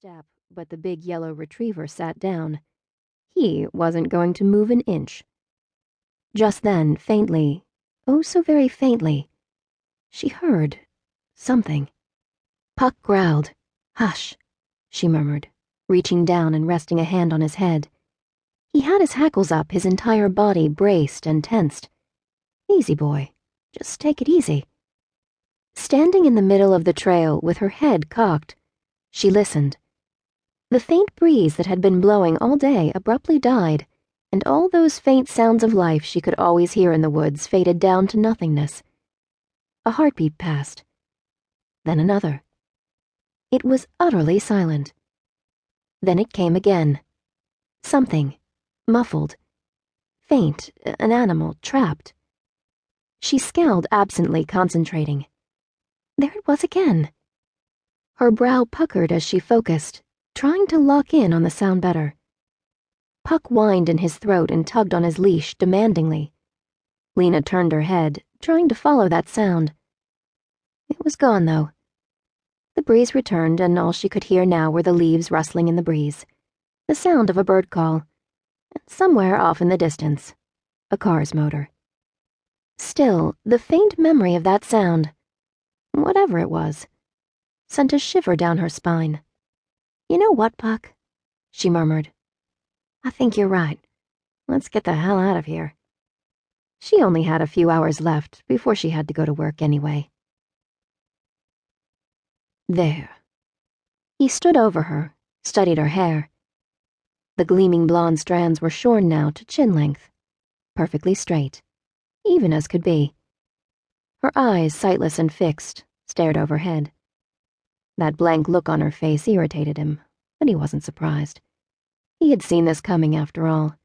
step, but the big yellow retriever sat down. He wasn't going to move an inch. Just then, faintly, oh so very faintly, she heard something. Puck growled. "Hush," she murmured, reaching down and resting a hand on his head. He had his hackles up, his entire body braced and tensed. "Easy, boy. Just take it easy." Standing in the middle of the trail with her head cocked, she listened. The faint breeze that had been blowing all day abruptly died, and all those faint sounds of life she could always hear in the woods faded down to nothingness. A heartbeat passed. Then another. It was utterly silent. Then it came again. Something, muffled, faint, an animal trapped. She scowled absently, concentrating. There it was again. Her brow puckered as she focused, trying to lock in on the sound better. Puck whined in his throat and tugged on his leash demandingly. Lena turned her head, trying to follow that sound. It was gone, though. The breeze returned, and all she could hear now were the leaves rustling in the breeze, the sound of a bird call, and somewhere off in the distance, a car's motor. Still, the faint memory of that sound, whatever it was, sent a shiver down her spine. "You know what, Puck?" she murmured. "I think you're right. Let's get the hell out of here." She only had a few hours left before she had to go to work anyway. There. He stood over her, studied her hair. The gleaming blonde strands were shorn now to chin length, perfectly straight, even as could be. Her eyes, sightless and fixed, stared overhead. That blank look on her face irritated him, but he wasn't surprised. He had seen this coming after all.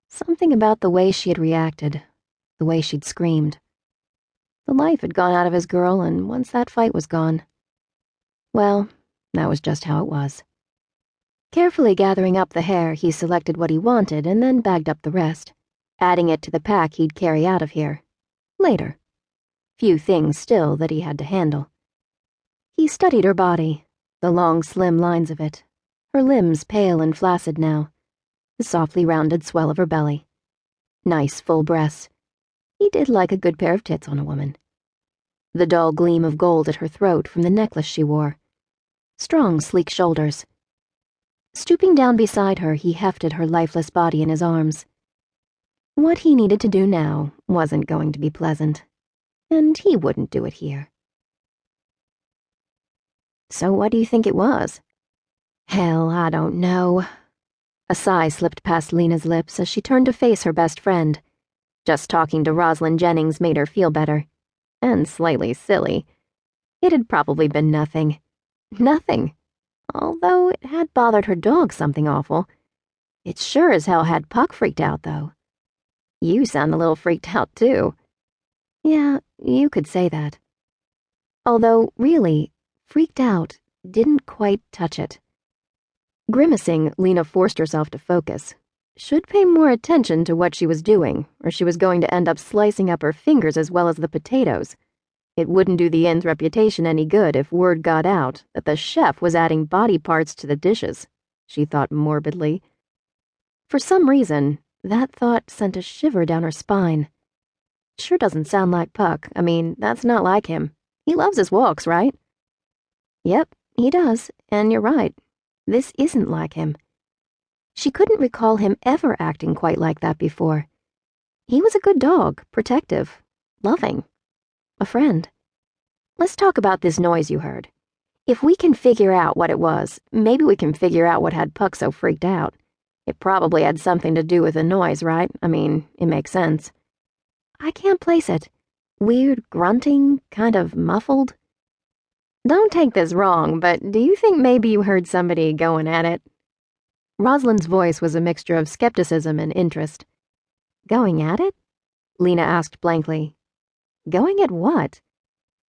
Something about the way she had reacted, the way she'd screamed. The life had gone out of his girl, and once that fight was gone, well, that was just how it was. Carefully gathering up the hair, he selected what he wanted and then bagged up the rest, adding it to the pack he'd carry out of here. Later. Few things still that he had to handle. He studied her body, the long, slim lines of it, her limbs pale and flaccid now, the softly rounded swell of her belly. Nice, full breasts. He did like a good pair of tits on a woman. The dull gleam of gold at her throat from the necklace she wore. Strong, sleek shoulders. Stooping down beside her, he hefted her lifeless body in his arms. What he needed to do now wasn't going to be pleasant, and he wouldn't do it here. "So what do you think it was?" "Hell, I don't know." A sigh slipped past Lena's lips as she turned to face her best friend. Just talking to Rosalind Jennings made her feel better. And slightly silly. It had probably been nothing. Nothing. Although it had bothered her dog something awful. It sure as hell had Puck freaked out, though. "You sound a little freaked out, too." Yeah, you could say that. Although, really, freaked out didn't quite touch it. Grimacing, Lena forced herself to focus. Should pay more attention to what she was doing, or she was going to end up slicing up her fingers as well as the potatoes. It wouldn't do the inn's reputation any good if word got out that the chef was adding body parts to the dishes, she thought morbidly. For some reason, that thought sent a shiver down her spine. Sure doesn't sound like Puck. I mean, that's not like him. He loves his walks, right? Yep, he does, and you're right. This isn't like him. She couldn't recall him ever acting quite like that before. He was a good dog, protective, loving, a friend. "Let's talk about this noise you heard. If we can figure out what it was, maybe we can figure out what had Puck so freaked out. It probably had something to do with the noise, right? I mean, it makes sense." "I can't place it. Weird grunting, kind of muffled." "Don't take this wrong, but do you think maybe you heard somebody going at it?" Rosalind's voice was a mixture of skepticism and interest. "Going at it?" Lena asked blankly. "Going at what?"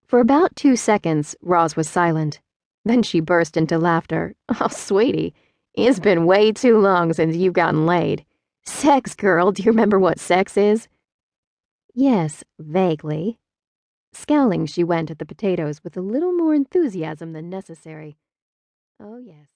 For about 2 seconds, Roz was silent. Then she burst into laughter. "Oh, sweetie, it's been way too long since you've gotten laid. Sex, girl, do you remember what sex is?" "Yes, vaguely." Scowling, she went at the potatoes with a little more enthusiasm than necessary. "Oh, yes."